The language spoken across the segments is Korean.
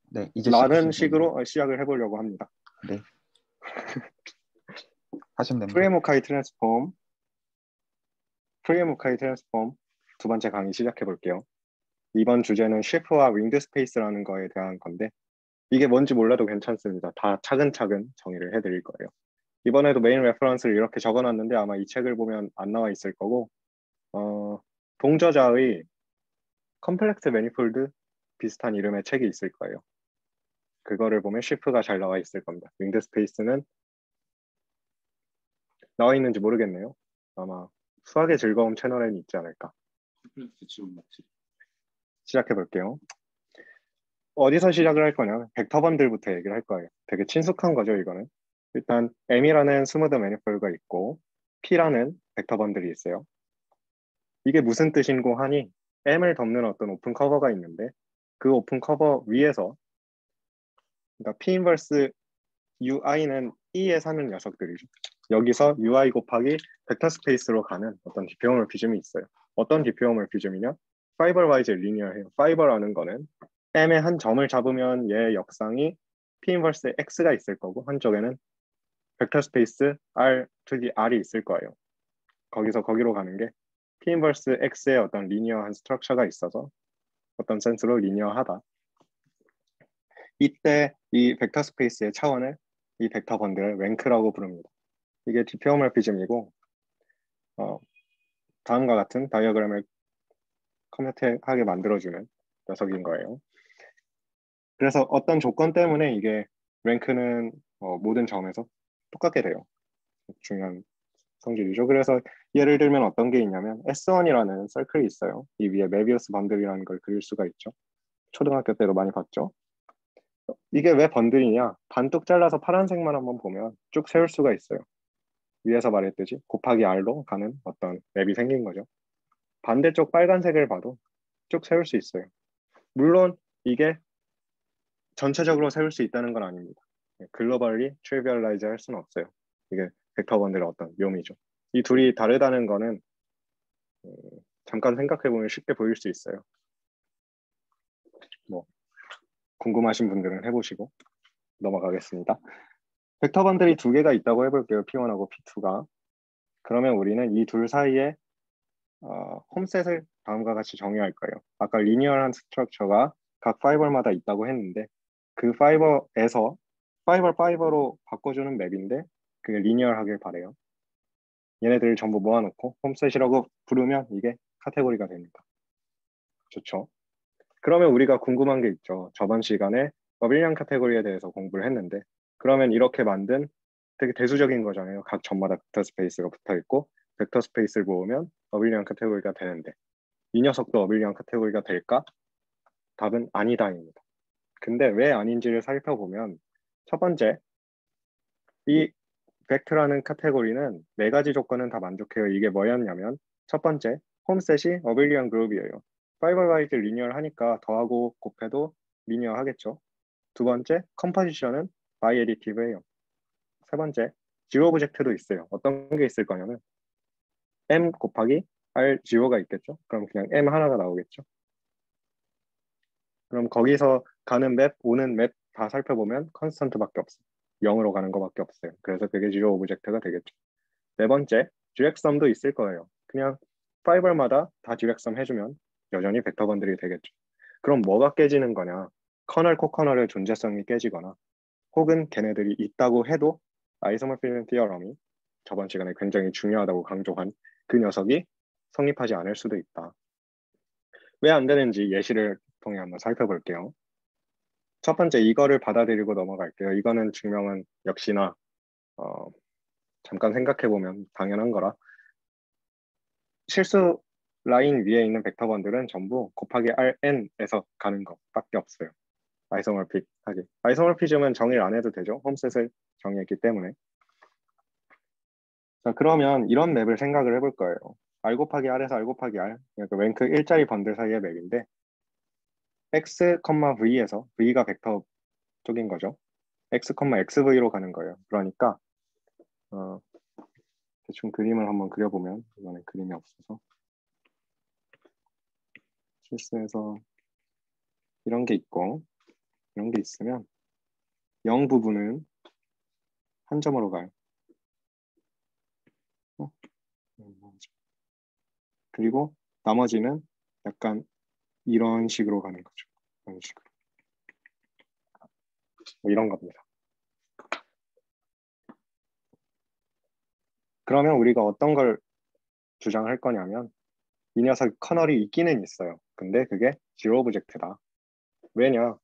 네, 이제 라는 시작하시면 됩니다. 식으로 시작을 해보려고 합니다. 네, 하시면 됩니다. 프레임워크의 트랜스폼, 프레임워크의 트랜스폼 두 번째 강의 시작해 볼게요. 이번 주제는 쉐프와 윙드 스페이스라는 거에 대한 건데 이게 뭔지 몰라도 괜찮습니다. 다 차근차근 정의를 해드릴 거예요. 이번에도 메인 레퍼런스를 이렇게 적어놨는데 아마 이 책을 보면 안 나와 있을 거고 동저자의 컴플렉스 매니폴드 비슷한 이름의 책이 있을 거예요. 그거를 보면 쉐프가 잘 나와 있을 겁니다. 윙드 스페이스는 나와 있는지 모르겠네요. 아마 수학의 즐거움 채널에는 있지 않을까. 시작해 볼게요. 어디서 시작을 할 거냐? 벡터 번들부터 얘기를 할 거예요. 되게 친숙한 거죠, 이거는. 일단 M이라는 스무드 매니폴드가 있고 P라는 벡터 번들이 있어요. 이게 무슨 뜻인고 하니 M을 덮는 어떤 오픈 커버가 있는데 그 오픈 커버 위에서 그러니까 P 인버스 UI는 E에 사는 녀석들이죠. 여기서 UI 곱하기 벡터 스페이스로 가는 어떤 디표멀피즘이 있어요. 어떤 디표멀피즘이냐? 파이버와이즈 리니어해요. 파이버라는 거는 M의 한 점을 잡으면 얘의 역상이 P 인버스 X가 있을 거고 한쪽에는 벡터 스페이스 R to the R이 있을 거예요. 거기서 거기로 가는 게 P 인버스 X의 어떤 리니어한 스트럭처가 있어서 어떤 센스로 리니어하다. 이때 이 벡터 스페이스의 차원을 이 벡터 번들을 랭크라고 부릅니다. 이게 디표멀피즘이고 다음과 같은 다이어그램을 커뮤니티하게 만들어주는 녀석인 거예요. 그래서 어떤 조건 때문에 이게 랭크는 모든 점에서 똑같게 돼요. 중요한 성질이죠. 그래서 예를 들면 어떤 게 있냐면 S1이라는 서클이 있어요. 이 위에 메비우스 번들이라는 걸 그릴 수가 있죠. 초등학교 때도 많이 봤죠. 이게 왜 번들이냐? 반뚝 잘라서 파란색만 한번 보면 쭉 세울 수가 있어요. 위에서 말했듯이 곱하기 R로 가는 어떤 맵이 생긴 거죠. 반대쪽 빨간색을 봐도 쭉 세울 수 있어요. 물론 이게 전체적으로 세울 수 있다는 건 아닙니다. 글로벌리 트리비얼라이즈 할 수는 없어요. 이게 벡터 번들의 어떤 묘미죠. 이 둘이 다르다는 거는 잠깐 생각해보면 쉽게 보일 수 있어요. 뭐 궁금하신 분들은 해보시고 넘어가겠습니다. 벡터 번들이 두 개가 있다고 해볼게요. P1하고 P2가. 그러면 우리는 이 둘 사이에 홈셋을 다음과 같이 정의할 거예요. 아까 리니어한 스트럭처가 각 파이버마다 있다고 했는데 그 파이버에서 파이버로 바꿔주는 맵인데 그게 리니어하길 바래요. 얘네들을 전부 모아놓고 홈셋이라고 부르면 이게 카테고리가 됩니다. 좋죠. 그러면 우리가 궁금한 게 있죠. 저번 시간에 어빌리언 카테고리에 대해서 공부를 했는데 그러면 이렇게 만든 되게 대수적인 거잖아요. 각 점마다 벡터 스페이스가 붙어있고 벡터 스페이스를 모으면 어빌리언 카테고리가 되는데 이 녀석도 어빌리언 카테고리가 될까? 답은 아니다입니다. 근데 왜 아닌지를 살펴보면 첫 번째, 이 벡터라는 카테고리는 네 가지 조건은 다 만족해요. 이게 뭐였냐면 첫 번째, 홈셋이 어빌리언 그룹이에요. 파이버와이즈 리니어를 하니까 더하고 곱해도 리니어 하겠죠. 두 번째, 컴포지션은 바이 에디티브예요. 세 번째, 지로 오브젝트도 있어요. 어떤 게 있을 거냐면 m 곱하기 r 지로가 있겠죠. 그럼 그냥 m 하나가 나오겠죠. 그럼 거기서 가는 맵, 오는 맵 다 살펴보면 컨스턴트밖에 없어요. 0으로 가는 거밖에 없어요. 그래서 그게 지로 오브젝트가 되겠죠. 네 번째, 듀렉섬도 있을 거예요. 그냥 파이벌마다 다 듀렉섬 해주면 여전히 벡터 번들이 되겠죠. 그럼 뭐가 깨지는 거냐? 커널, 코커널의 존재성이 깨지거나 혹은 걔네들이 있다고 해도 아이소모피즘 티어럼이 저번 시간에 굉장히 중요하다고 강조한 그 녀석이 성립하지 않을 수도 있다. 왜 안 되는지 예시를 통해 한번 살펴볼게요. 첫 번째, 이거를 받아들이고 넘어갈게요. 이거는 증명은 역시나 잠깐 생각해보면 당연한 거라 실수 라인 위에 있는 벡터번들은 전부 곱하기 Rn에서 가는 것밖에 없어요. 아이소몰픽하게. 아이소몰피즘은 정의를 안 해도 되죠. 홈셋을 정의했기 때문에. 자, 그러면 이런 맵을 생각을 해볼 거예요. R 곱하기 R에서 R 곱하기 R, 그러니까 랭크 1짜리 번들 사이의 맵인데 X, V에서 V가 벡터 쪽인 거죠. X, XV로 가는 거예요. 그러니까 대충 그림을 한번 그려보면 이번에 그림이 없어서 실수해서 이런 게 있고 이런 게 있으면 0 부분은 한 점으로 가요. 그리고 나머지는 약간 이런 식으로 가는 거죠. 이런 식으로. 뭐 이런 겁니다. 그러면 우리가 어떤 걸 주장할 거냐면 이 녀석 커널이 있기는 있어요. 근데 그게 zero 오브젝트다. 왜냐?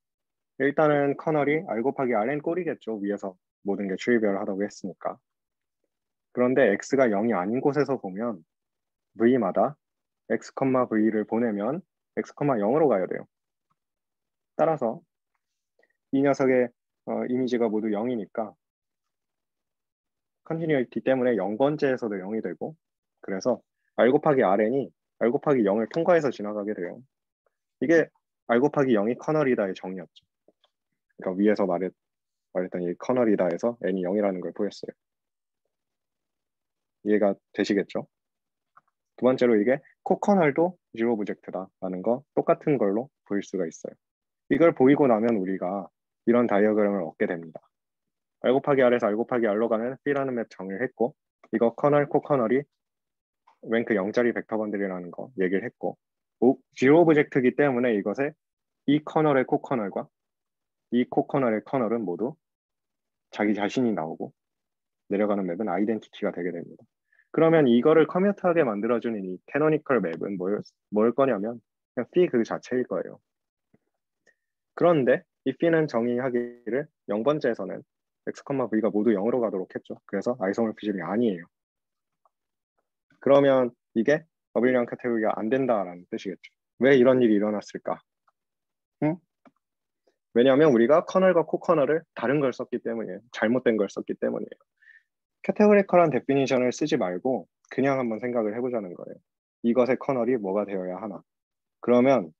일단은 커널이 R 곱하기 Rn 꼴이겠죠. 위에서 모든 게 트리비얼하다고 했으니까. 그런데 x가 0이 아닌 곳에서 보면 v마다 x, v를 보내면 x, 0으로 가야 돼요. 따라서 이 녀석의 이미지가 모두 0이니까 컨티뉴이티 때문에 0번째에서도 0이 되고 그래서 R 곱하기 Rn이 R 곱하기 0을 통과해서 지나가게 돼요. 이게 R 곱하기 0이 커널이다의 정의였죠. 그러니까 위에서 말했던 이 커널이다에서 n이 0이라는 걸 보였어요. 이해가 되시겠죠? 두 번째로 이게 코커널도 zero 오브젝트다라는 거 똑같은 걸로 보일 수가 있어요. 이걸 보이고 나면 우리가 이런 다이어그램을 얻게 됩니다. R 곱하기 R에서 R 곱하기 R로 가는 B라는 맵 정의를 했고 이거 커널, 코커널이 랭크 0짜리 벡터 번들이라는 거 얘기를 했고 zero 오브젝트이기 때문에 이것에 이 커널의 코커널과 이 코커널의 커널은 모두 자기 자신이 나오고 내려가는 맵은 아이덴티티가 되게 됩니다. 그러면 이거를 커뮤트하게 만들어주는 이 캐노니컬 맵은 뭘 거냐면 그냥 phi 그 자체일 거예요. 그런데 이 phi는 정의하기를 0번째에서는 x, v가 모두 0으로 가도록 했죠. 그래서 아이소모피즘이 아니에요. 그러면 이게 어빌리언 카테고리가 안 된다라는 뜻이겠죠. 왜 이런 일이 일어났을까? 응? 왜냐하면 우리가 커널과 코커널을 다른 걸 썼기 때문이에요. 잘못된 걸 썼기 때문이에요. 카테고리컬한 데피니션을 쓰지 말고 그냥 한번 생각을 해보자는 거예요. 이것의 커널이 뭐가 되어야 하나? 그러면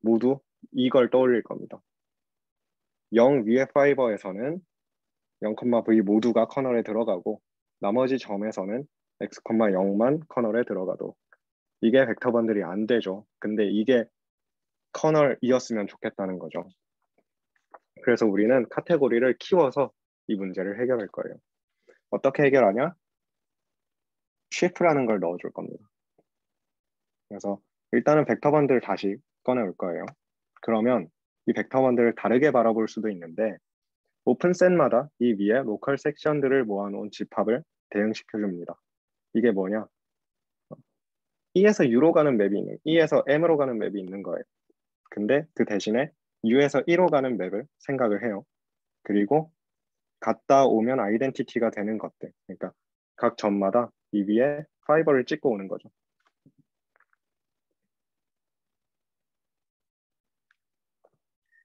모두 이걸 떠올릴 겁니다. 0 위의 파이버에서는 0, v 모두가 커널에 들어가고 나머지 점에서는 x, 0만 커널에 들어가도 이게 벡터 번들이 안 되죠. 근데 이게 커널이었으면 좋겠다는 거죠. 그래서 우리는 카테고리를 키워서 이 문제를 해결할 거예요. 어떻게 해결하냐? shift라는 걸 넣어줄 겁니다. 그래서 일단은 벡터 번들 다시 꺼내올 거예요. 그러면 이 벡터 번들을 다르게 바라볼 수도 있는데 오픈셋마다 이 위에 로컬 섹션들을 모아놓은 집합을 대응시켜 줍니다. 이게 뭐냐? E에서 U로 가는 맵이 있는, E에서 M으로 가는 맵이 있는 거예요. 근데 그 대신에 U에서 E로 가는 맵을 생각을 해요. 그리고 갔다 오면 아이덴티티가 되는 것들. 그러니까 각 점마다 이 위에 파이버를 찍고 오는 거죠.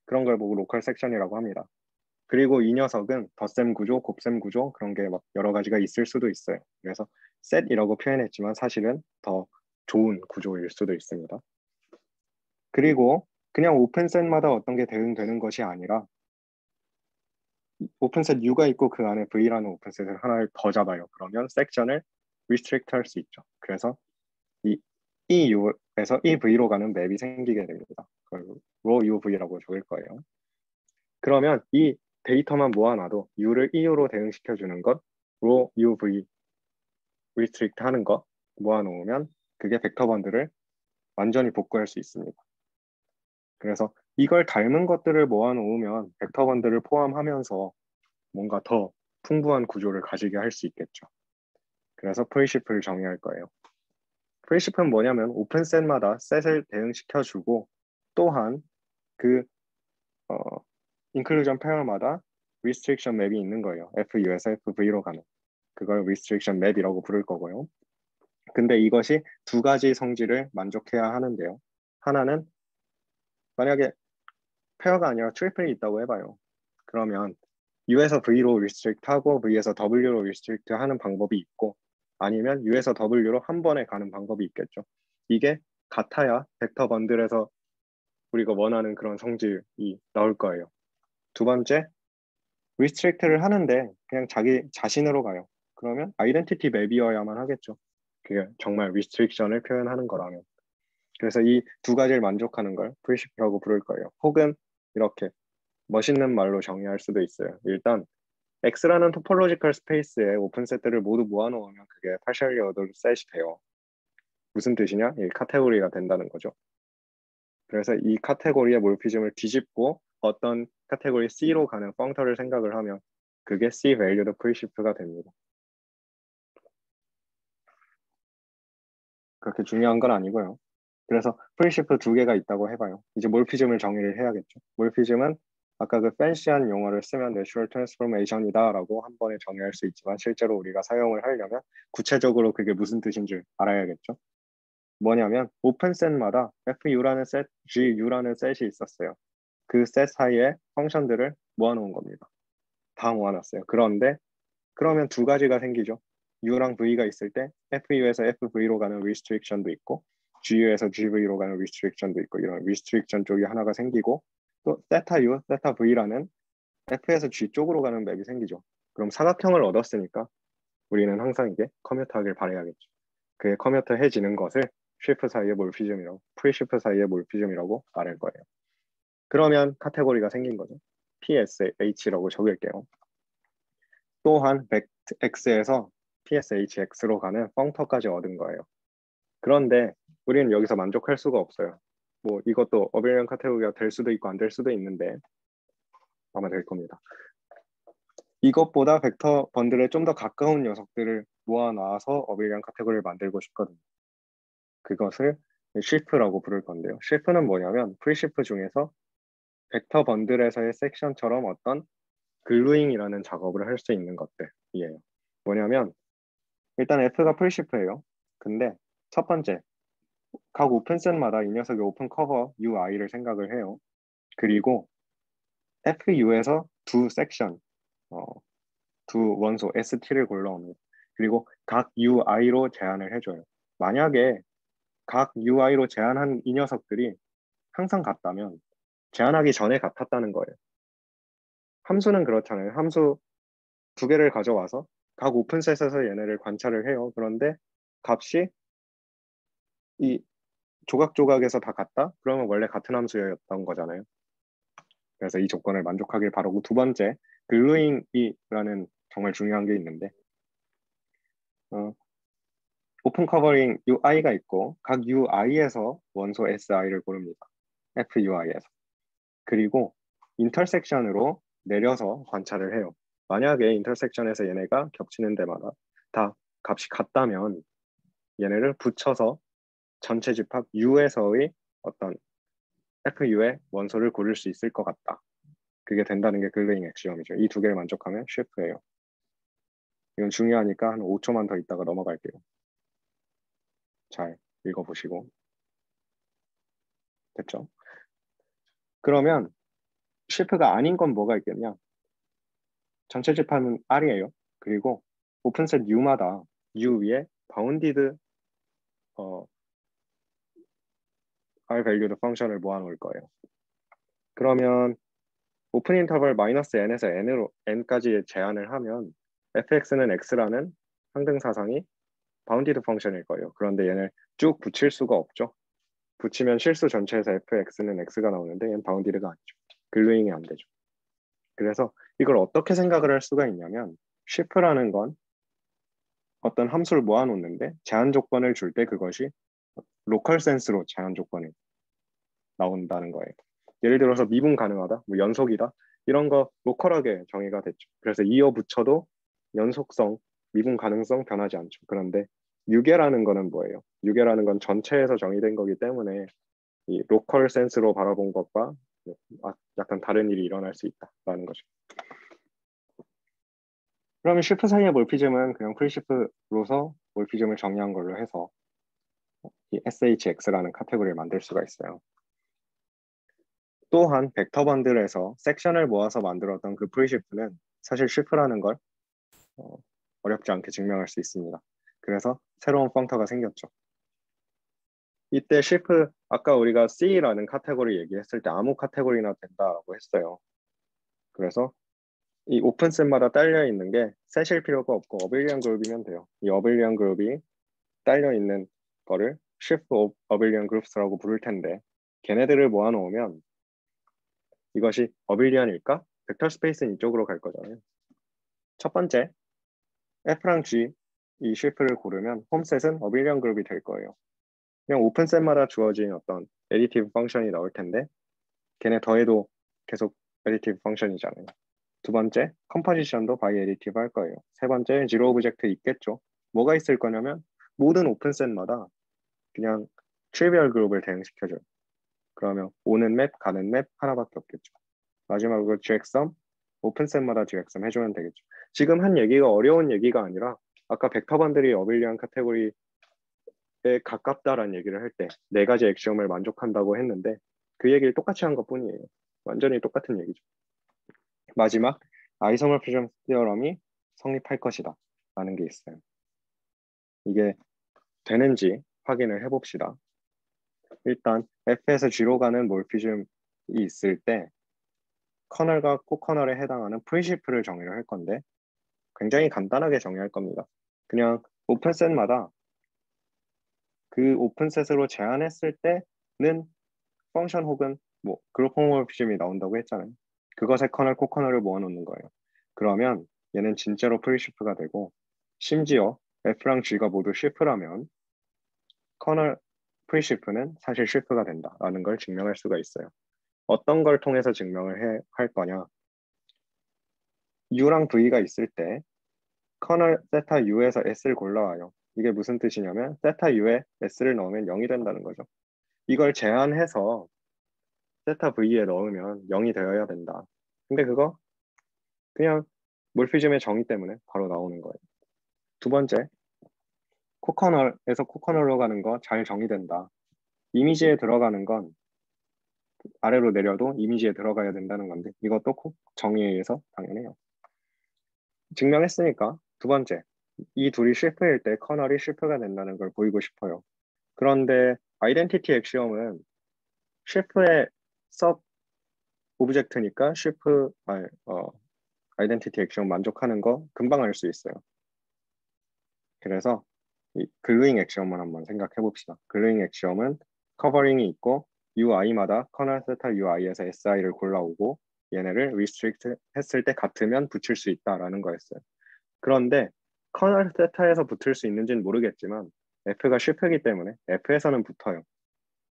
그런 걸 보고 로컬 섹션이라고 합니다. 그리고 이 녀석은 덧셈 구조, 곱셈 구조 그런 게 막 여러 가지가 있을 수도 있어요. 그래서 셋이라고 표현했지만 사실은 더 좋은 구조일 수도 있습니다. 그리고 그냥 오픈셋마다 어떤 게 대응되는 것이 아니라 오픈셋 U가 있고 그 안에 V라는 오픈셋을 하나를 더 잡아요. 그러면 섹션을 restrict 할 수 있죠. 그래서 이 U에서 이 V로 가는 맵이 생기게 됩니다. 그걸 raw UV라고 적을 거예요. 그러면 이 데이터만 모아놔도 U를 EU로 대응시켜주는 것, raw UV restrict 하는 것 모아놓으면 그게 벡터 번들을 완전히 복구할 수 있습니다. 그래서 이걸 닮은 것들을 모아놓으면 벡터 번들을 포함하면서 뭔가 더 풍부한 구조를 가지게 할 수 있겠죠. 그래서 프리시프를 정의할 거예요. 프리시프는 뭐냐면 오픈셋마다 셋을 대응시켜주고 또한 그 인클루전 페어마다 restriction 맵이 있는 거예요. FU에서 FV로 가는. 그걸 restriction 맵이라고 부를 거고요. 근데 이것이 두 가지 성질을 만족해야 하는데요. 하나는 만약에 페어가 아니라 트리플이 있다고 해봐요. 그러면 U에서 V로 restrict 하고 V에서 W로 restrict 하는 방법이 있고 아니면 U에서 W로 한 번에 가는 방법이 있겠죠. 이게 같아야 벡터 번들에서 우리가 원하는 그런 성질이 나올 거예요. 두 번째, restrict를 하는데 그냥 자기 자신으로 가요. 그러면 아이덴티티 맵이어야만 하겠죠. 그게 정말 restriction을 표현하는 거라면. 그래서 이 두 가지를 만족하는 걸 프리시프라고 부를 거예요. 혹은 이렇게 멋있는 말로 정의할 수도 있어요. 일단 X라는 토폴로지컬 스페이스에 오픈 셋들을 모두 모아놓으면 그게 partially ordered set이 돼요. 무슨 뜻이냐? 이 카테고리가 된다는 거죠. 그래서 이 카테고리의 몰피즘을 뒤집고 어떤 카테고리 C로 가는 펑터를 생각을 하면 그게 C valued 프리시프가 됩니다. 그렇게 중요한 건 아니고요. 그래서 프리시프 두 개가 있다고 해봐요. 이제 몰피즘을 정의를 해야겠죠. 몰피즘은 아까 그 팬시한 용어를 쓰면 내추럴 트랜스포메이션이다 라고 한 번에 정의할 수 있지만 실제로 우리가 사용을 하려면 구체적으로 그게 무슨 뜻인 줄 알아야겠죠. 뭐냐면 오픈 셋마다 FU라는 셋, GU라는 셋이 있었어요. 그 셋 사이에 펑션들을 모아놓은 겁니다. 다 모아놨어요. 그런데 그러면 두 가지가 생기죠. U랑 V가 있을 때 FU에서 FV로 가는 restriction도 있고 GU에서 GV로 가는 restriction도 있고 이런 restriction 쪽이 하나가 생기고 또 theta U, theta V라는 F에서 G 쪽으로 가는 맵이 생기죠. 그럼 사각형을 얻었으니까 우리는 항상 이게 커뮤터하길 바라야겠죠. 그게 커뮤터해지는 것을 쉬프 사이의 몰피즘이라고 프리쉬프 사이의 몰피즘이라고 말할 거예요. 그러면 카테고리가 생긴 거죠. PSH라고 적을게요. 또한 X에서 PSHX로 가는 펑터까지 얻은 거예요. 그런데 우리는 여기서 만족할 수가 없어요. 뭐 이것도 어빌리언 카테고리가 될 수도 있고 안 될 수도 있는데 아마 될 겁니다. 이것보다 벡터 번들에 좀 더 가까운 녀석들을 모아놔서 어빌리언 카테고리를 만들고 싶거든요. 그것을 쉬프라고 부를 건데요. 쉬프는 뭐냐면 프리쉬프 중에서 벡터 번들에서의 섹션처럼 어떤 글루잉이라는 작업을 할 수 있는 것들이에요. 뭐냐면 일단 F가 프리쉬프예요. 근데 첫 번째 각 오픈셋마다 이 녀석의 오픈 커버 UI를 생각을 해요. 그리고 FU에서 두 섹션, 두 원소 ST를 골라옵니다. 그리고 각 UI로 제한을 해줘요. 만약에 각 UI로 제한한 이 녀석들이 항상 같다면 제한하기 전에 같았다는 거예요. 함수는 그렇잖아요. 함수 두 개를 가져와서 각 오픈셋에서 얘네를 관찰을 해요. 그런데 값이 이 조각조각에서 다 같다? 그러면 원래 같은 함수였던 거잖아요. 그래서 이 조건을 만족하길 바라고 두 번째, 글루잉이라는 정말 중요한 게 있는데 오픈 커버링 UI가 있고 각 UI에서 원소 SI를 고릅니다. FUI에서. 그리고 인터섹션으로 내려서 관찰을 해요. 만약에 인터섹션에서 얘네가 겹치는 데마다 다 값이 같다면 얘네를 붙여서 전체 집합 U에서의 어떤 FU의 원소를 고를 수 있을 것 같다. 그게 된다는 게 글루잉 액시엄이죠. 이 두 개를 만족하면 쉐프예요. 이건 중요하니까 한 5초만 더 있다가 넘어갈게요. 잘 읽어보시고. 됐죠? 그러면 쉐프가 아닌 건 뭐가 있겠냐? 전체 집합은 R이에요. 그리고 오픈셋 U마다 U 위에 바운디드 R 밸류드 펑션을 모아놓을 거예요. 그러면 오픈 인터벌 마이너스 n에서 n으로 n까지 제한을 하면 fx는 x라는 항등 사상이 바운디드 펑션일 거예요. 그런데 얘를 쭉 붙일 수가 없죠. 붙이면 실수 전체에서 fx는 x가 나오는데 얘는 바운디드가 아니죠. 글루잉이 안 되죠. 그래서 이걸 어떻게 생각을 할 수가 있냐면 shift라는 건 어떤 함수를 모아놓는데 제한 조건을 줄 때 그것이 로컬 센스로 제한 조건이 나온다는 거예요. 예를 들어서 미분 가능하다, 뭐 연속이다 이런 거 로컬하게 정의가 됐죠. 그래서 이어 붙여도 연속성, 미분 가능성 변하지 않죠. 그런데 유계라는 거는 뭐예요? 유계라는 건 전체에서 정의된 거기 때문에 이 로컬 센스로 바라본 것과 약간 다른 일이 일어날 수 있다라는 거죠. 그러면 쉬프 사이의 몰피즘은 그냥 프리쉬프로서 몰피즘을 정의한 걸로 해서 이 SHX라는 카테고리를 만들 수가 있어요. 또한 벡터 번들에서 섹션을 모아서 만들었던 그 프리쉬프는 사실 쉬프라는 걸 어렵지 않게 증명할 수 있습니다. 그래서 새로운 펑터가 생겼죠. 이때 쉬프 아까 우리가 C라는 카테고리 얘기했을 때 아무 카테고리나 된다라고 했어요. 그래서 이 오픈셋마다 딸려 있는 게 셋일 필요가 없고 어빌리언 그룹이면 돼요. 이 어빌리언 그룹이 딸려 있는 거를 shift of abelian groups라고 부를 텐데 걔네들을 모아놓으면 이것이 어빌리언일까? 벡터 스페이스는 이쪽으로 갈 거잖아요. 첫 번째, F랑 G 이 shift를 고르면 홈셋은 어빌리언 그룹이 될 거예요. 그냥 오픈셋마다 주어진 어떤 additive 펑션이 나올 텐데 걔네 더해도 계속 additive 펑션이잖아요. 두 번째, 컴포지션도 바이 additive 할 거예요. 세 번째, zero 오브젝트 있겠죠. 뭐가 있을 거냐면 모든 오픈셋마다 그냥 트리비얼 그룹을 대응시켜줘요. 그러면 오는 맵, 가는 맵 하나밖에 없겠죠. 마지막으로 GXSum, 오픈셋마다 GXSum 해주면 되겠죠. 지금 한 얘기가 어려운 얘기가 아니라 아까 벡터 번들이 어빌리언 카테고리에 가깝다라는 얘기를 할 때 네 가지 액시엄을 만족한다고 했는데 그 얘기를 똑같이 한 것뿐이에요. 완전히 똑같은 얘기죠. 마지막, 아이소모피즘 티어럼이 성립할 것이다 라는 게 있어요. 이게 되는지 확인을 해봅시다. 일단 F에서 G로 가는 몰피즘이 있을 때 커널과 코커널에 해당하는 프린시플을 정의를 할 건데 굉장히 간단하게 정의할 겁니다. 그냥 오픈셋마다 그 오픈셋으로 제한했을 때는 펑션 혹은 뭐 그룹 호모모피즘이 나온다고 했잖아요. 그것의 커널, 코커널을 모아놓는 거예요. 그러면 얘는 진짜로 프린시프가 되고 심지어 F랑 G가 모두 shift라면 커널 프린시프는 사실 shift가 된다라는 걸 증명할 수가 있어요. 어떤 걸 통해서 증명을 할 거냐? U랑 V가 있을 때 커널 세타 U에서 S를 골라와요. 이게 무슨 뜻이냐면 세타 U에 S를 넣으면 0이 된다는 거죠. 이걸 제한해서 세타 V에 넣으면 0이 되어야 된다. 근데 그거 그냥 몰피즘의 정의 때문에 바로 나오는 거예요. 두 번째, 코커널에서 코커널로 가는 거 잘 정의된다. 이미지에 들어가는 건 아래로 내려도 이미지에 들어가야 된다는 건데 이것도 정의에 의해서 당연해요. 증명했으니까 두 번째, 이 둘이 실프일 때 커널이 실프가 된다는 걸 보이고 싶어요. 그런데 아이덴티티 액시엄은 실프의 섭 오브젝트니까 실프 아이덴티티 액시엄 만족하는 거 금방 알 수 있어요. 그래서 이 글루잉 액시엄을 한번 생각해 봅시다. 글루잉 액시엄은 커버링이 있고 UI마다 커널 세타 UI에서 SI를 골라오고 얘네를 restrict 했을 때 같으면 붙일 수 있다라는 거였어요. 그런데 커널 세타에서 붙을 수 있는지는 모르겠지만 F가 실프이기 때문에 F에서는 붙어요.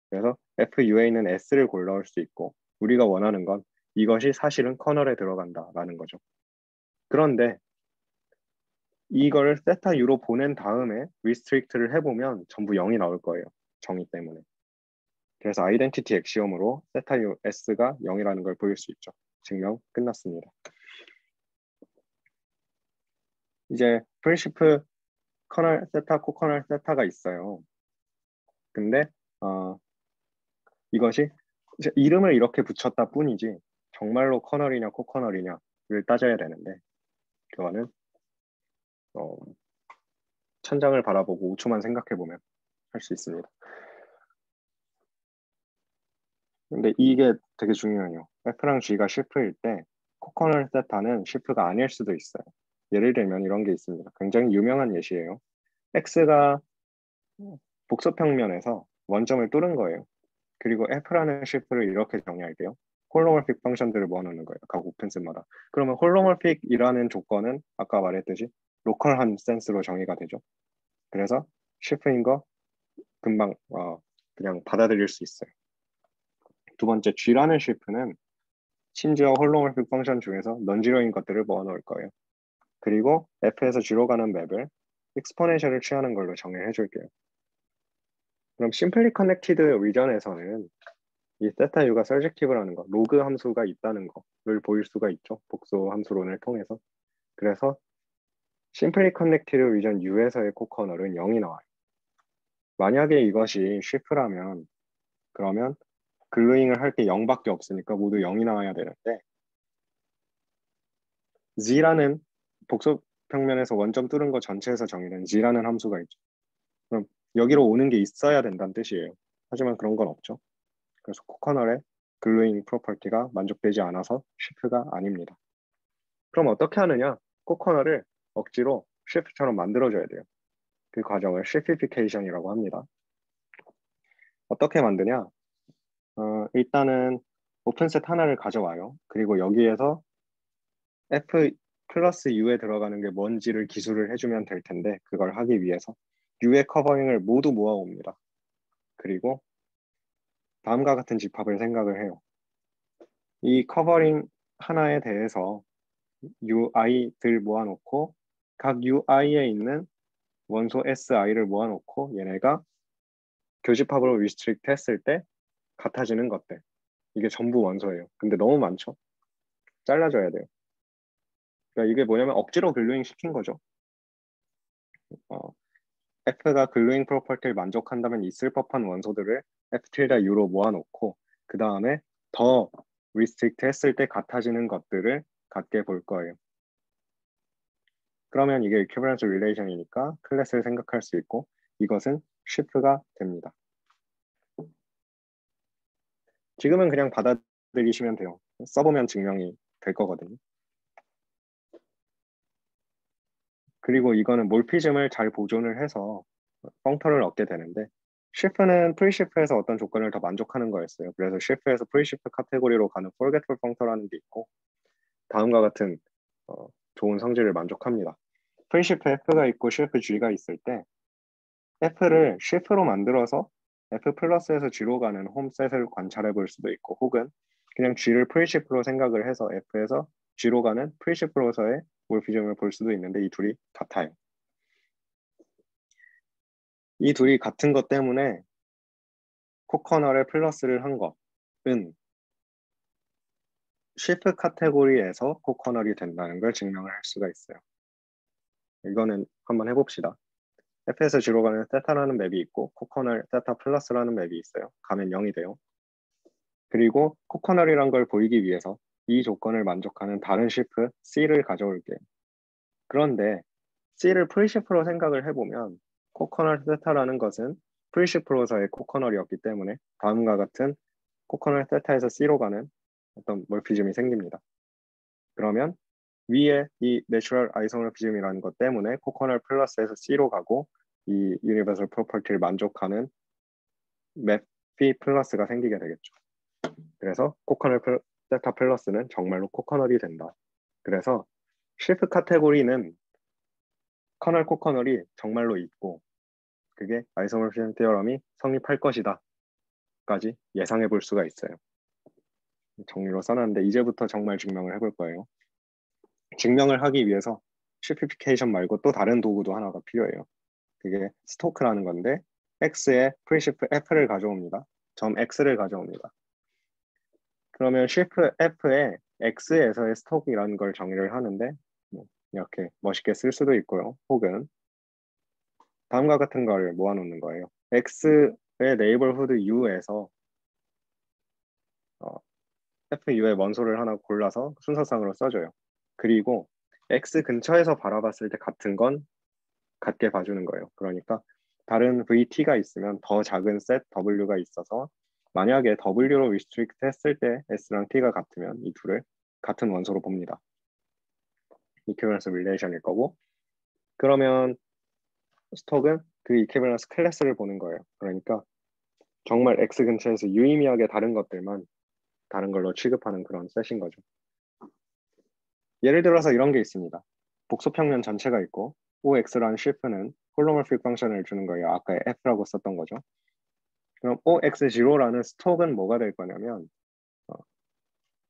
그래서 FUA는 S를 골라올 수 있고 우리가 원하는 건 이것이 사실은 커널에 들어간다라는 거죠. 그런데 이걸 세타 U로 보낸 다음에 restrict를 해보면 전부 0이 나올 거예요. 정의 때문에. 그래서 아이덴티티 액시엄으로 세타 U S가 0이라는 걸 보일 수 있죠. 증명 끝났습니다. 이제 프린시프 커널 세타, 코커널 세타가 있어요. 근데 이것이 이름을 이렇게 붙였다 뿐이지 정말로 커널이냐 코커널이냐를 따져야 되는데 그거는 천장을 바라보고 5초만 생각해보면 할 수 있습니다. 근데 이게 되게 중요해요. F랑 G가 shift일 때 코커널 세타는 shift가 아닐 수도 있어요. 예를 들면 이런 게 있습니다. 굉장히 유명한 예시예요. X가 복소평면에서 원점을 뚫은 거예요. 그리고 F라는 shift를 이렇게 정의할게요. 홀로몰픽 펑션들을 모아놓는 거예요. 각 오픈셋마다. 그러면 홀로몰픽이라는 조건은 아까 말했듯이 로컬한 센스로 정의가 되죠. 그래서 shift인 거 금방 그냥 받아들일 수 있어요. 두 번째, G라는 shift는 심지어 홀로몰픽 펑션 중에서 넌지로인 것들을 모아놓을 거예요. 그리고 F에서 G로 가는 맵을 익스포넨셜을 취하는 걸로 정의해 줄게요. 그럼 심플리 커넥티드 리전에서는 이 세타 U가 서젝티브라는 거, 로그 함수가 있다는 거를 보일 수가 있죠. 복소 함수론을 통해서. 그래서 심플리 커넥티드 리전 U에서의 코커널은 0이 나와요. 만약에 이것이 shift라면 그러면 글루잉을 할 때 0밖에 없으니까 모두 0이 나와야 되는데 Z라는 복소 평면에서 원점 뚫은 거 전체에서 정의된 Z라는 함수가 있죠. 그럼 여기로 오는 게 있어야 된다는 뜻이에요. 하지만 그런 건 없죠. 그래서 코커널의 글루잉 프로퍼티가 만족되지 않아서 shift가 아닙니다. 그럼 어떻게 하느냐? 코커널을 억지로 shift처럼 만들어줘야 돼요. 그 과정을 shiftification이라고 합니다. 어떻게 만드냐? 일단은 오픈셋 하나를 가져와요. 그리고 여기에서 f 플러스 u에 들어가는 게 뭔지를 기술을 해주면 될 텐데 그걸 하기 위해서 u의 커버링을 모두 모아옵니다. 그리고 다음과 같은 집합을 생각을 해요. 이 커버링 하나에 대해서 ui들 모아놓고 각 ui에 있는 원소 si를 모아놓고 얘네가 교집합으로 리스트릭트 했을 때 같아지는 것들. 이게 전부 원소예요. 근데 너무 많죠? 잘라줘야 돼요. 그러니까 이게 뭐냐면 억지로 글루잉 시킨 거죠. F가 글루잉 프로퍼티를 만족한다면 있을 법한 원소들을 F'U로 모아놓고 그 다음에 더 리스트릭트 했을 때 같아지는 것들을 갖게 볼 거예요. 그러면 이게 equivalence relation이니까 클래스를 생각할 수 있고 이것은 shif가 됩니다. 지금은 그냥 받아들이시면 돼요. 써보면 증명이 될 거거든요. 그리고 이거는 몰피즘을 잘 보존을 해서 펑터를 얻게 되는데 shift는 프리시프에서 어떤 조건을 더 만족하는 거였어요. 그래서 shift에서 프리시프 카테고리로 가는 forgetful 펑터라는 게 있고 다음과 같은 좋은 성질을 만족합니다. 프리시프 F가 있고 shift G가 있을 때 F를 shift로 만들어서 F 플러스에서 G로 가는 홈셋을 관찰해 볼 수도 있고 혹은 그냥 G를 프리시프로 생각을 해서 F에서 G로 가는 프리시프로서의 몰피즘을 볼 수도 있는데 이 둘이 같아요. 이 둘이 같은 것 때문에 코커널에 플러스를 한 것은 shift 카테고리에서 코커널이 된다는 걸 증명을 할 수가 있어요. 이거는 한번 해봅시다. F에서 G로 가는 세타라는 맵이 있고 코커널 세타 플러스라는 맵이 있어요. 가면 0이 돼요. 그리고 코커널이란 걸 보이기 위해서 이 조건을 만족하는 다른 shift C를 가져올게요. 그런데 C를 프리시프로 생각을 해보면 코커널 세타라는 것은 프리시프로서의 코커널이었기 때문에 다음과 같은 코커널 세타에서 C로 가는 어떤 몰피즘이 생깁니다. 그러면 위에 이 내추럴 아이소모피즘이라는 것 때문에 코커널 플러스에서 C로 가고 이 유니버설 프로퍼티를 만족하는 맵피 플러스가 생기게 되겠죠. 그래서 코커널 세타 플러스는 정말로 코커널이 된다. 그래서 shift 카테고리는 커널 코커널이 정말로 있고 그게 아이소모피즘 티어럼이 성립할 것이다 까지 예상해 볼 수가 있어요. 정리로 써놨는데 이제부터 정말 증명을 해볼 거예요. 증명을 하기 위해서 쉬프티케이션 말고 또 다른 도구도 하나가 필요해요. 그게 스토크라는 건데 x에 프리시프 f를 가져옵니다. 점 x를 가져옵니다. 그러면 shift f에 x에서의 스토크라는 걸 정의를 하는데 이렇게 멋있게 쓸 수도 있고요. 혹은 다음과 같은 걸 모아놓는 거예요. x의 네이버후드 u에서 fu의 원소를 하나 골라서 순서상으로 써줘요. 그리고 x 근처에서 바라봤을 때 같은 건 같게 봐주는 거예요. 그러니까 다른 VT가 있으면 더 작은 셋 W가 있어서 만약에 W로 restrict 했을 때 S랑 T가 같으면 이 둘을 같은 원소로 봅니다. equivalence relation일 거고 그러면 스톡은 그 equivalence 클래스를 보는 거예요. 그러니까 정말 X 근처에서 유의미하게 다른 것들만 다른 걸로 취급하는 그런 셋인 거죠. 예를 들어서 이런 게 있습니다. 복소평면 전체가 있고 OX라는 shift는 홀로모픽 펑션을 주는 거예요. 아까 F라고 썼던 거죠. 그럼 OX0라는 스톡은 뭐가 될 거냐면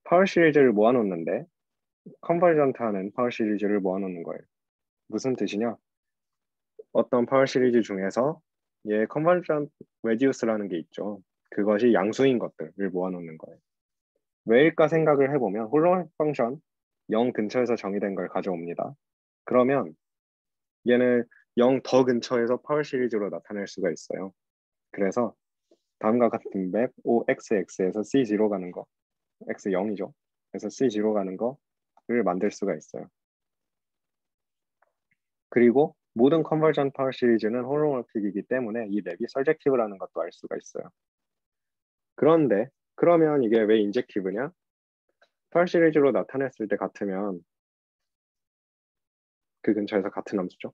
파워 시리즈를 모아놓는데 컨버전트 하는 파워 시리즈를 모아놓는 거예요. 무슨 뜻이냐? 어떤 파워 시리즈 중에서 얘 컨버전트 레디우스라는 게 있죠. 그것이 양수인 것들을 모아놓는 거예요. 왜일까 생각을 해보면 홀로모픽 펑션 0 근처에서 정의된 걸 가져옵니다. 그러면 얘는 0 더 근처에서 파워 시리즈로 나타낼 수가 있어요. 그래서 다음과 같은 맵 OXX에서 C0 가는 거 X0이죠. 그래서 C0 가는 거를 만들 수가 있어요. 그리고 모든 컨버전 파워 시리즈는 홀로모픽이기 때문에 이 맵이 서젝티브라는 것도 알 수가 있어요. 그런데 그러면 이게 왜 인젝티브냐? 파워 시리즈로 나타냈을 때 같으면 그 근처에서 같은 함수죠.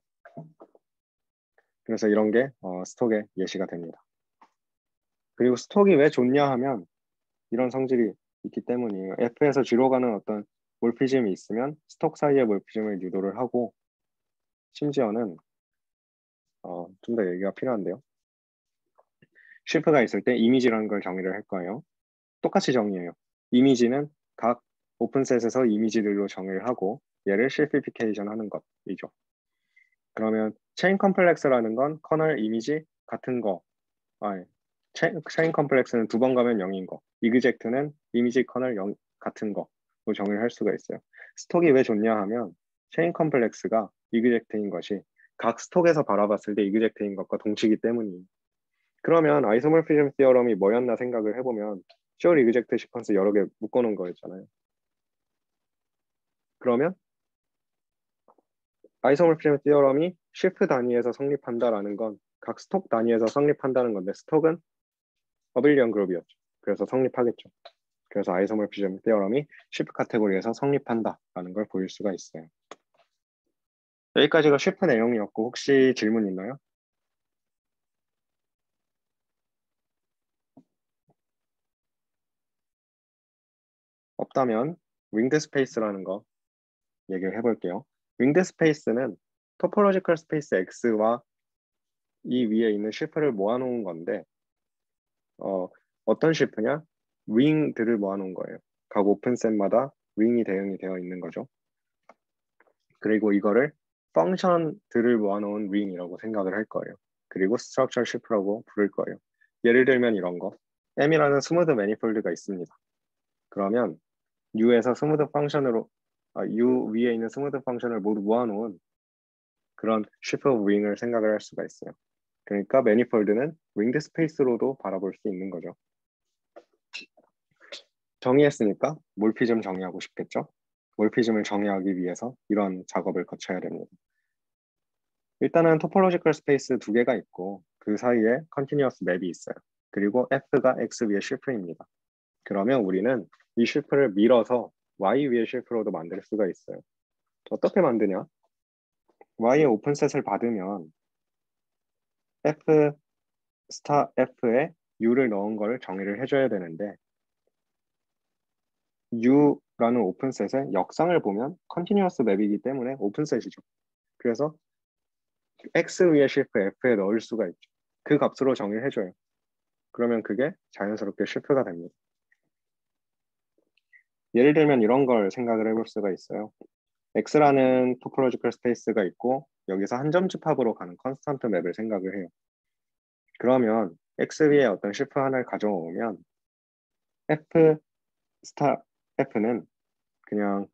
그래서 이런 게 스톡의 예시가 됩니다. 그리고 스톡이 왜 좋냐 하면 이런 성질이 있기 때문이에요. F에서 G로 가는 어떤 몰피즘이 있으면 스톡 사이의 몰피즘을 유도를 하고, 심지어는 좀 더 얘기가 필요한데요. 쉐프가 있을 때 이미지라는 걸 정의를 할 거예요. 똑같이 정의해요. 이미지는 각 오픈셋에서 이미지들로 정의를 하고 얘를 실피피케이션 하는 것이죠. 그러면 체인 컴플렉스라는 건 커널 이미지 같은 거. 체인 컴플렉스는 두 번 가면 0인 거. 이그젝트는 이미지 커널 0 같은 거로 정의를 할 수가 있어요. 스톡이 왜 좋냐 하면 체인 컴플렉스가 이그젝트인 것이 각 스톡에서 바라봤을 때 이그젝트인 것과 동치기 때문이에요. 그러면 아이소모피즘 시어럼이 뭐였나 생각을 해보면 슈어 이그젝트 시퀀스 여러 개 묶어놓은 거였잖아요. 그러면 아이소모피즘 시어럼이 쉬프 단위에서 성립한다라는 건 각 스톡 단위에서 성립한다는 건데 스톡은 어빌리언 그룹이었죠. 그래서 성립하겠죠. 그래서 아이소모피즘 시어럼이 쉬프 카테고리에서 성립한다라는 걸 보일 수가 있어요. 여기까지가 쉬프 내용이었고 혹시 질문 있나요? 없다면 윙드 스페이스라는 거 얘기를 해볼게요. 윙드 스페이스는 토포로지컬 스페이스 X와 이 위에 있는 쉬프를 모아놓은 건데 어떤 쉬프냐? 윙들을 모아놓은 거예요. 각 오픈셋마다 윙이 대응이 되어 있는 거죠. 그리고 이거를 펑션들을 모아놓은 윙이라고 생각을 할 거예요. 그리고 스트럭처 쉬프라고 부를 거예요. 예를 들면 이런 거. M이라는 스무드 매니폴드가 있습니다. 그러면 U에서 스무드 펑션으로 U 위에 있는 스무드 펑션을 모두 모아놓은 그런 쉬프 오브 윙을 생각을 할 수가 있어요. 그러니까 매니폴드는 윙드 스페이스로도 바라볼 수 있는 거죠. 정의했으니까 몰피즘 정의하고 싶겠죠? 몰피즘을 정의하기 위해서 이런 작업을 거쳐야 됩니다. 일단은 토포로지컬 스페이스 두 개가 있고 그 사이에 컨티뉴어스 맵이 있어요. 그리고 F가 X 위의 쉬프입니다. 그러면 우리는 이 쉬프를 밀어서 Y 위의 쉬프로도 만들 수가 있어요. 어떻게 만드냐? Y의 오픈셋을 받으면 F 스타 F에 U를 넣은 거를 정의를 해줘야 되는데 U라는 오픈셋의 역상을 보면 컨티뉴어스 맵이기 때문에 오픈셋이죠. 그래서 X 위에 shift F에 넣을 수가 있죠. 그 값으로 정의를 해줘요. 그러면 그게 자연스럽게 shift가 됩니다. 예를 들면 이런 걸 생각을 해볼 수가 있어요. X라는 토포로지컬 스페이스가 있고 여기서 한 점 집합으로 가는 컨스턴트 맵을 생각을 해요. 그러면 X 위에 어떤 shift 하나를 가져오면 F 스타 F는 그냥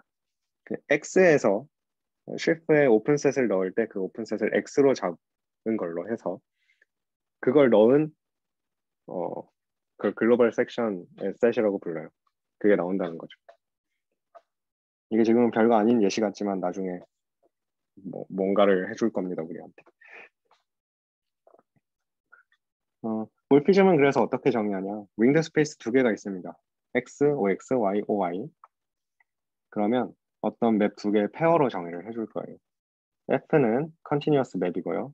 그 X에서 shift에 오픈셋을 넣을 때 그 오픈셋을 X로 잡은 걸로 해서 그걸 넣은 그 글로벌 섹션의 셋이라고 불러요. 그게 나온다는 거죠. 이게 지금은 별거 아닌 예시 같지만 나중에 뭔가를 해줄 겁니다, 우리한테. 몰피즘은 그래서 어떻게 정의하냐? 윙드 스페이스 두 개가 있습니다. X, OX, Y, OY. 그러면 어떤 맵 두 개의 페어로 정의를 해줄 거예요. F는 컨티뉴어스 맵이고요.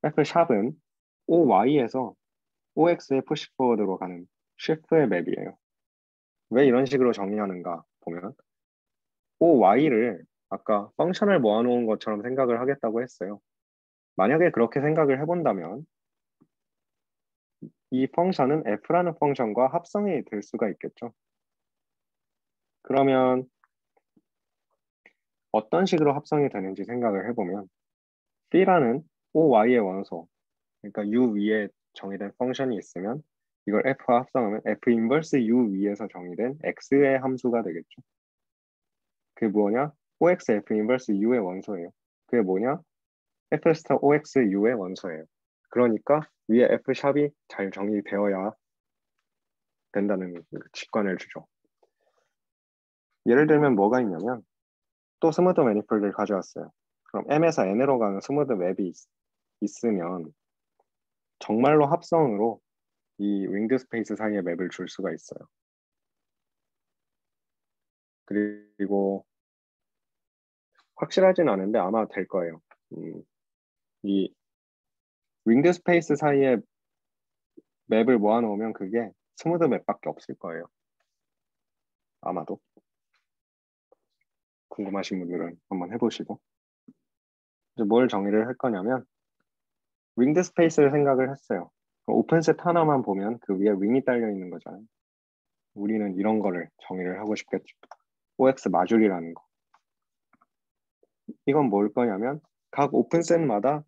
F 샵은 OY에서 OX의 푸시 포워드로 가는 쉬프의 맵이에요. 왜 이런 식으로 정의하는가 보면 OY를 아까 펑션을 모아놓은 것처럼 생각을 하겠다고 했어요. 만약에 그렇게 생각을 해본다면 이 펑션은 F라는 펑션과 합성이 될 수가 있겠죠. 그러면 어떤 식으로 합성이 되는지 생각을 해보면 C라는 OY의 원소, 그러니까 U 위에 정의된 펑션이 있으면 이걸 F와 합성하면 F 인버스 U 위에서 정의된 X의 함수가 되겠죠. 그게 뭐냐? OX F 인버스 U의 원소예요. 그게 뭐냐? F 스타 OX U의 원소예요. 그러니까 위에 F 샵이 잘 정의되어야 된다는 직관을 주죠. 예를 들면 뭐가 있냐면 또 스무드 매니폴드를 가져왔어요. 그럼 M에서 N으로 가는 스무드 맵이 있으면 정말로 합성으로 이 윙드 스페이스 사이에 맵을 줄 수가 있어요. 그리고 확실하진 않은데 아마 될 거예요. 이 윙드 스페이스 사이에 맵을 모아놓으면 그게 스무드 맵밖에 없을 거예요. 아마도. 궁금하신 분들은 한번 해보시고. 이제 뭘 정의를 할 거냐면 윙드 스페이스를 생각을 했어요. 오픈셋 하나만 보면 그 위에 윙이 딸려 있는 거잖아요. 우리는 이런 거를 정의를 하고 싶겠죠. OX 마줄이라는 거. 이건 뭘 거냐면 각 오픈셋마다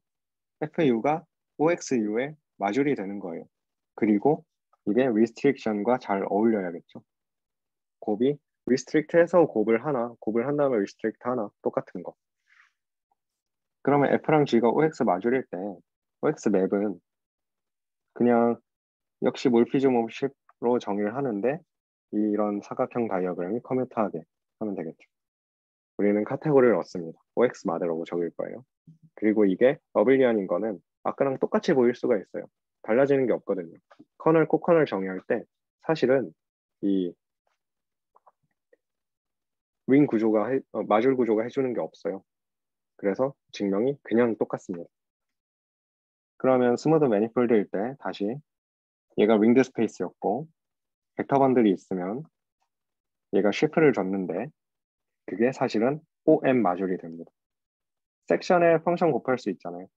FU가 OXU의 마줄이 되는 거예요. 그리고 이게 restriction과 잘 어울려야겠죠. 곱이 restrict해서 곱을 한 다음에 restrict 하나, 똑같은 거. 그러면 F랑 G가 OX 마줄일 때 OX 맵은 그냥 역시 몰피즘 오브 쉽로 정의를 하는데 이런 사각형 다이어그램이 커뮤트하게 하면 되겠죠. 우리는 카테고리를 얻습니다. OX 마드라고 적을 거예요. 그리고 이게 어빌리언인 거는 아까랑 똑같이 보일 수가 있어요. 달라지는 게 없거든요. 커널, 코커널 정의할 때 사실은 이 윙 구조가 마줄 구조가 해주는 게 없어요. 그래서 증명이 그냥 똑같습니다. 그러면 스무드 매니폴드일 때 다시 얘가 윙드 스페이스였고 벡터 번들이 있으면 얘가 쉬프를 줬는데 그게 사실은 OM 마줄이 됩니다. 섹션에 펑션 곱할 수 있잖아요.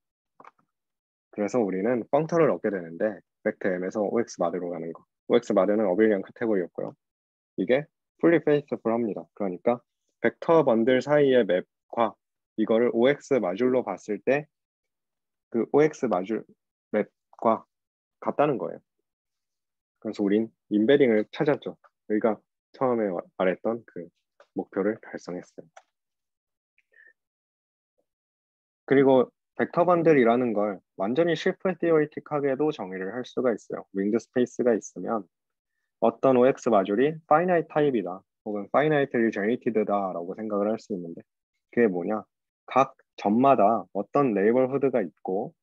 그래서 우리는 펑터를 얻게 되는데 벡터 M에서 OX 마드로 가는 거. OX 마드는 어빌리언 카테고리였고요. 이게 fully faithful합니다. 그러니까 벡터 번들 사이의 맵과 이거를 OX 마줄로 봤을 때 그 OX 마줄 맵과 같다는 거예요. 그래서 우린 인베딩을 찾았죠. 우리가 처음에 말했던 그 목표를 달성했어요. 그리고 벡터 번들이라는 걸 완전히 쉬프트 티오리틱하게도 정의를 할 수가 있어요. 윙드 스페이스가 있으면 어떤 OX 마줄이 파이나이트 타입이다 혹은 파이나이트리 제네이티드다라고 생각을 할 수 있는데 그게 뭐냐? 각 점마다 어떤 네이버후드가 있고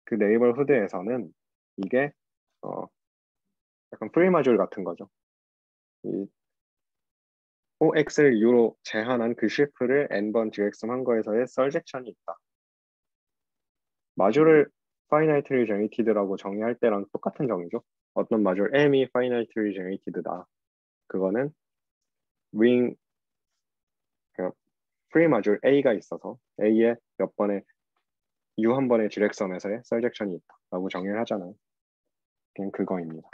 그 네이버후드에서는 이게 약간 프리 마줄 같은 거죠. 이 OX를 U로 제한한 그 쉬프를 N번 GX한 거에서의 썰젝션이 있다. 마줄을 finitely generated라고 정의할 때랑 똑같은 정의죠. 어떤 마줄 M이 finitely generated다. 그거는 ring 프리 마줄 A가 있어서 A에 몇 번의 U 한 번의 디렉섬에서의 썰젝션이 있다라고 정의를 하잖아요. 그냥 그거입니다.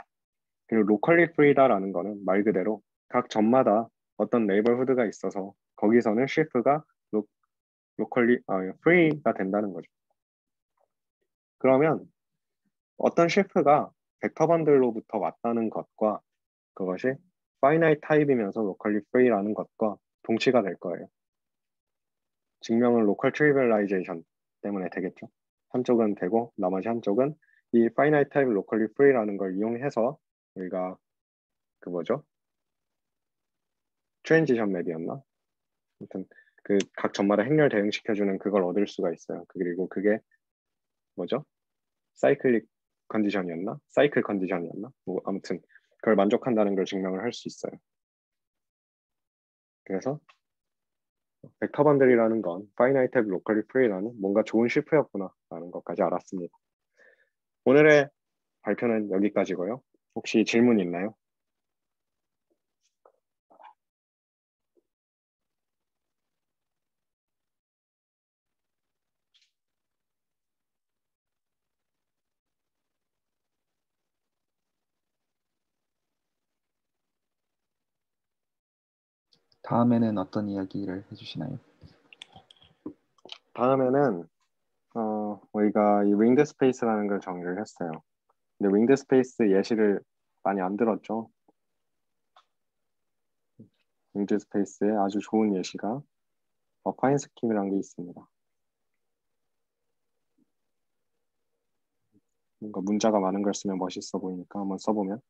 그리고 locally free다라는 거는 말 그대로 각 점마다 어떤 네이버후드가 있어서 거기서는 shift가 locally free가 된다는 거죠. 그러면 어떤 shift가 벡터 번들로부터 왔다는 것과 그것이 finite 타입이면서 locally free라는 것과 동치가 될 거예요. 증명은 local trivialization 때문에 되겠죠. 한쪽은 되고 나머지 한쪽은 이 finite type locally free라는 걸 이용해서 우리가 그 뭐죠? 트랜지션 맵이었나? 아무튼 그 각 점마다 행렬 대응시켜주는 그걸 얻을 수가 있어요. 그리고 그게 뭐죠? 사이클릭 컨디션이었나? 사이클 컨디션이었나? 뭐 아무튼 그걸 만족한다는 걸 증명을 할 수 있어요. 그래서 벡터 번들이라는 건 finite type locally free라는 뭔가 좋은 쉬프였구나 라는 것까지 알았습니다. 오늘의 발표는 여기까지고요. 혹시 질문 있나요? 다음에는 어떤 이야기를 해주시나요? 다음에는 우리가 이 윙드 스페이스라는 걸 정의를 했어요. 근데 윙드 스페이스 예시를 많이 안 들었죠. 윙드 스페이스의 아주 좋은 예시가 어파인 스킴이라는 게 있습니다. 뭔가 문자가 많은 걸 쓰면 멋있어 보이니까 한번 써보면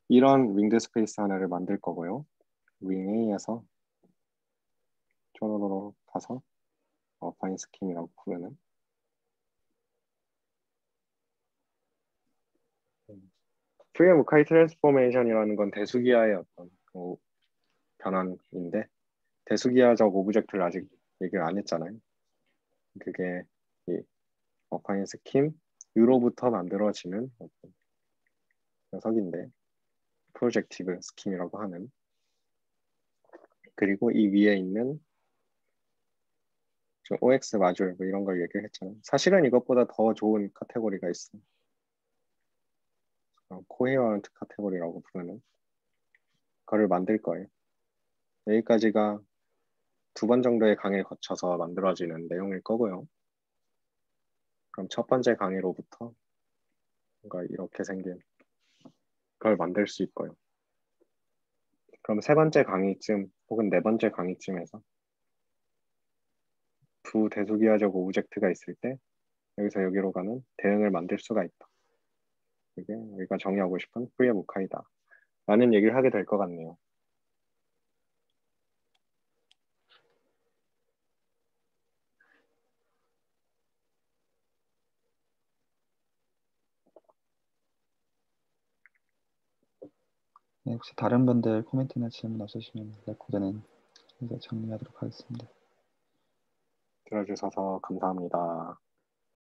이런 윙드 스페이스 하나를 만들 거고요. 윙 A에서 쪼로로로 가서 어파인 스킴이라고 부르는 프리어 무카이 트랜스포메이션이라는 건 대수기하의 어떤 변환인데 대수기하적 오브젝트를 아직 얘기를 안 했잖아요. 그게 이 어파인 스킴 U로부터 만들어지는 어떤 녀석인데 프로젝티브 스킴이라고 하는, 그리고 이 위에 있는 OX 마줄 뭐 이런 걸 얘기를 했잖아요. 사실은 이것보다 더 좋은 카테고리가 있어요. 코헤어런트 카테고리라고 부르는 그거를 만들 거예요. 여기까지가 2번 정도의 강의를 거쳐서 만들어지는 내용일 거고요. 그럼 첫 번째 강의로부터 뭔가 이렇게 생긴 걸 만들 수 있고요. 그럼 세 번째 강의쯤 혹은 네 번째 강의쯤에서 두 대수기하적 오브젝트가 있을 때 여기서 여기로 가는 대응을 만들 수가 있다. 이게 우리가 정의하고 싶은 프리의 무카이다 라는 얘기를 하게 될 것 같네요. 네, 혹시 다른 분들 코멘트나 질문 없으시면 레코드는 이제 정리하도록 하겠습니다. 들어주셔서 감사합니다.